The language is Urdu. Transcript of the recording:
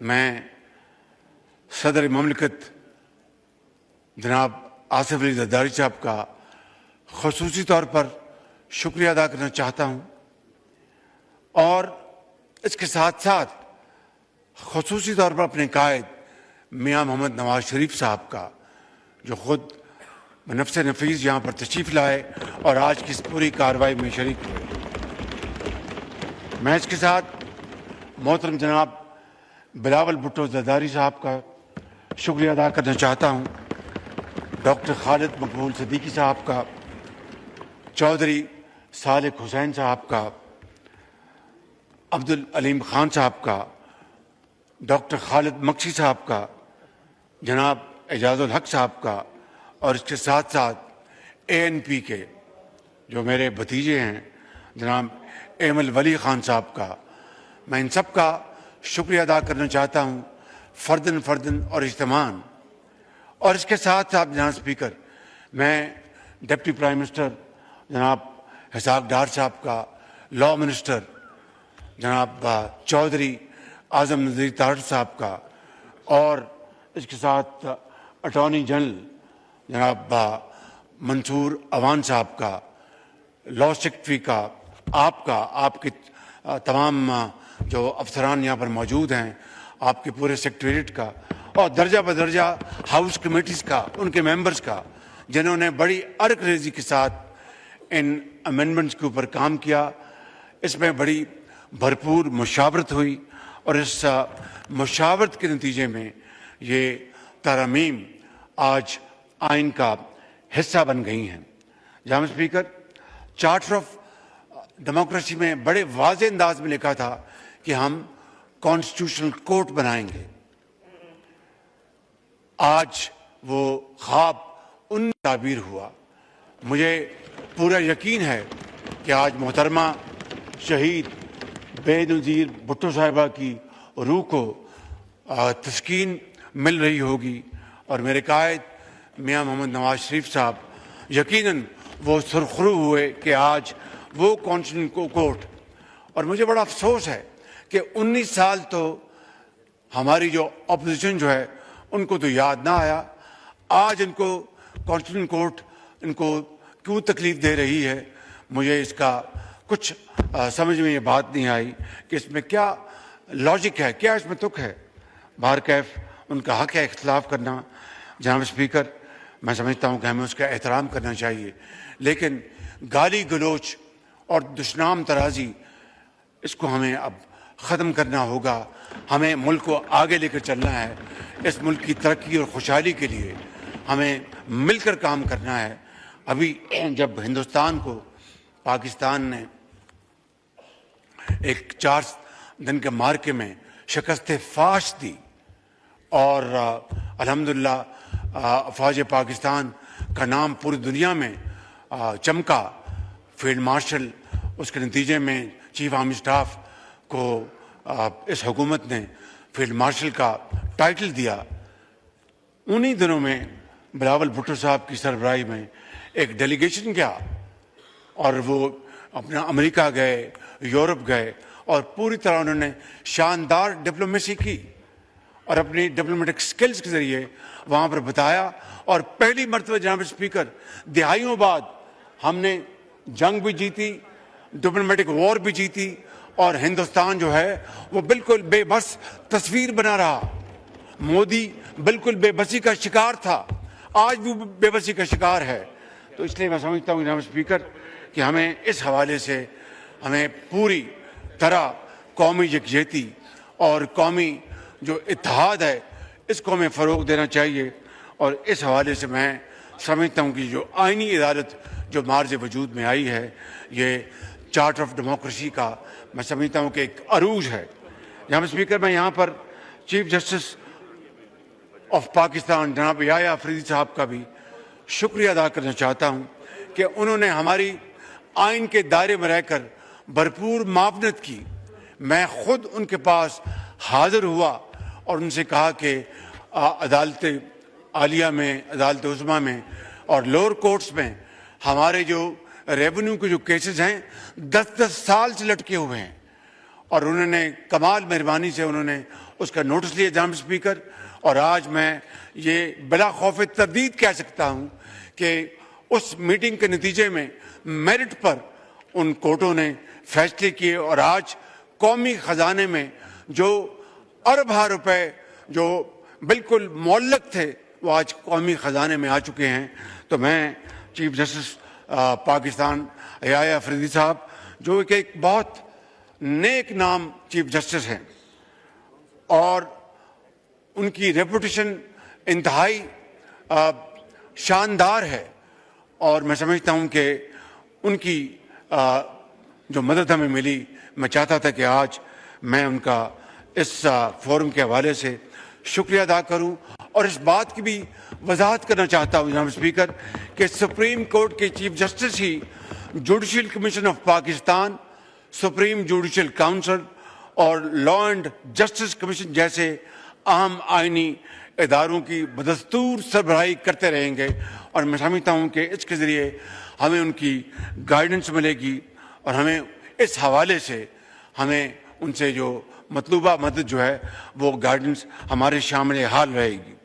میں صدر مملکت جناب آصف علی زرداری صاحب کا خصوصی طور پر شکریہ ادا کرنا چاہتا ہوں اور اس کے ساتھ ساتھ خصوصی طور پر اپنے قائد میاں محمد نواز شریف صاحب کا جو خود بنفس نفیس یہاں پر تشریف لائے اور آج کی اس پوری کارروائی میں شریک ہوئے۔ میں اس کے ساتھ محترم جناب بلاول بھٹو زرداری صاحب کا شکریہ ادا کرنا چاہتا ہوں، ڈاکٹر خالد مقبول صدیقی صاحب کا، چودھری صالح حسین صاحب کا، عبدالعلیم خان صاحب کا، ڈاکٹر خالد مکسی صاحب کا، جناب اعجاز الحق صاحب کا، اور اس کے ساتھ ساتھ ANP کے جو میرے بھتیجے ہیں جناب ایمل ولی خان صاحب کا، میں ان سب کا شکریہ ادا کرنا چاہتا ہوں فردن فردن اور اجتماعاً۔ اور اس کے ساتھ ساتھ جناب اسپیکر، میں ڈپٹی پرائم منسٹر جناب اسحاق ڈار صاحب کا، لاء منسٹر جناب چودھری اعظم نذیر طاہر صاحب کا، اور اس کے ساتھ اٹارنی جنرل جناب منصور اوان صاحب کا، لاء سیکرٹری کا، آپ کے تمام جو افسران یہاں پر موجود ہیں، آپ کے پورے سیکریٹریٹ کا، اور درجہ بدرجہ ہاؤس کمیٹیز کا، ان کے ممبرز کا، جنہوں نے بڑی ارک ریزی کے ساتھ ان امینڈمنٹس کے اوپر کام کیا۔ اس میں بڑی بھرپور مشاورت ہوئی اور اس مشاورت کے نتیجے میں یہ ترامیم آج آئین کا حصہ بن گئی ہیں۔ جناب اسپیکر، چارٹر آف ڈیموکریسی میں بڑے واضح انداز میں لکھا تھا کہ ہم کانسٹیٹیوشنل کورٹ بنائیں گے۔ آج وہ خواب ان تعبیر ہوا۔ مجھے پورا یقین ہے کہ آج محترمہ شہید بے نظیر بھٹو صاحبہ کی روح کو تسکین مل رہی ہوگی، اور میرے قائد میاں محمد نواز شریف صاحب یقیناً وہ سرخرو ہوئے کہ آج وہ کانسٹیٹیوشنل کورٹ، اور مجھے بڑا افسوس ہے کہ 19 سال تو ہماری جو اپوزیشن جو ہے ان کو تو یاد نہ آیا۔ آج ان کو کانسٹیٹیوشنل کورٹ ان کو کیوں تکلیف دے رہی ہے، مجھے اس کا کچھ سمجھ میں یہ بات نہیں آئی کہ اس میں کیا لاجک ہے، کیا اس میں تک ہے۔ بہرکیف ان کا حق ہے اختلاف کرنا۔ جناب اسپیکر، میں سمجھتا ہوں کہ ہمیں اس کا احترام کرنا چاہیے، لیکن گالی گلوچ اور دشنام ترازی اس کو ہمیں اب ختم کرنا ہوگا۔ ہمیں ملک کو آگے لے کر چلنا ہے۔ اس ملک کی ترقی اور خوشحالی کے لیے ہمیں مل کر کام کرنا ہے۔ ابھی جب ہندوستان کو پاکستان نے ایک 4 دن کے معرکے میں شکست فاش دی اور الحمدللہ افواج پاکستان کا نام پوری دنیا میں چمکا، فیلڈ مارشل اس کے نتیجے میں چیف آرمی اسٹاف کو اس حکومت نے فیلڈ مارشل کا ٹائٹل دیا۔ انہی دنوں میں بلاول بھٹو صاحب کی سربراہی میں ایک ڈیلیگیشن گیا اور وہ اپنا امریکہ گئے، یورپ گئے، اور پوری طرح انہوں نے شاندار ڈپلومیسی کی اور اپنی ڈپلومیٹک سکلز کے ذریعے وہاں پر بتایا، اور پہلی مرتبہ جناب اسپیکر دہائیوں بعد ہم نے جنگ بھی جیتی، ڈپلومیٹک وار بھی جیتی، اور ہندوستان جو ہے وہ بالکل بے بس تصویر بنا رہا۔ مودی بالکل بے بسی کا شکار تھا، آج بھی بے بسی کا شکار ہے۔ تو اس لیے میں سمجھتا ہوں جناب اسپیکر کہ ہمیں اس حوالے سے ہمیں پوری طرح قومی یکجہتی اور قومی جو اتحاد ہے اس کو ہمیں فروغ دینا چاہیے، اور اس حوالے سے میں سمجھتا ہوں کہ جو آئینی عدالت جو مارج وجود میں آئی ہے، یہ چارٹر آف ڈیموکریسی کا میں سمجھتا ہوں کہ ایک عروج ہے۔ جناب اسپیکر، میں یہاں پر چیف جسٹس آف پاکستان جناب یحییٰ آفریدی صاحب کا بھی شکریہ ادا کرنا چاہتا ہوں کہ انہوں نے ہماری آئین کے دائرے میں رہ کر بھرپور معاونت کی۔ میں خود ان کے پاس حاضر ہوا اور ان سے کہا کہ عدالت عالیہ میں، عدالت عظمیٰ میں اور لوور کورٹس میں ہمارے جو ریونیو کے جو کیسز ہیں 10 سال سے لٹکے ہوئے ہیں، اور انہوں نے کمال مہربانی سے انہوں نے اس کا نوٹس لیا جناب اسپیکر، اور آج میں یہ بلا خوف تردید کہہ سکتا ہوں کہ اس میٹنگ کے نتیجے میں میرٹ پر ان کورٹوں نے فیصلے کیے، اور آج قومی خزانے میں جو اربوں روپے جو بالکل معلق تھے وہ آج قومی خزانے میں آ چکے ہیں۔ تو میں چیف جسٹس پاکستان یحییٰ افریدی صاحب، جو کہ ایک بہت نیک نام چیف جسٹس ہیں اور ان کی ریپوٹیشن انتہائی شاندار ہے، اور میں سمجھتا ہوں کہ ان کی جو مدد ہمیں ملی، میں چاہتا تھا کہ آج میں ان کا اس فورم کے حوالے سے شکریہ ادا کروں، اور اس بات کی بھی وضاحت کرنا چاہتا ہوں جناب اسپیکر کہ سپریم کورٹ کے chief justice he judicial commission of Pakistan, supreme judicial council اور لا اینڈ جسٹس کمیشن جیسے اہم آئینی اداروں کی بدستور سربراہی کرتے رہیں گے، اور میں سمجھتا ہوں کہ اس کے ذریعے ہمیں ان کی گائیڈنس ملے گی، اور ہمیں اس حوالے سے ہمیں ان سے جو مطلوبہ مدد جو ہے وہ گائیڈنس ہمارے شامل حال رہے گی۔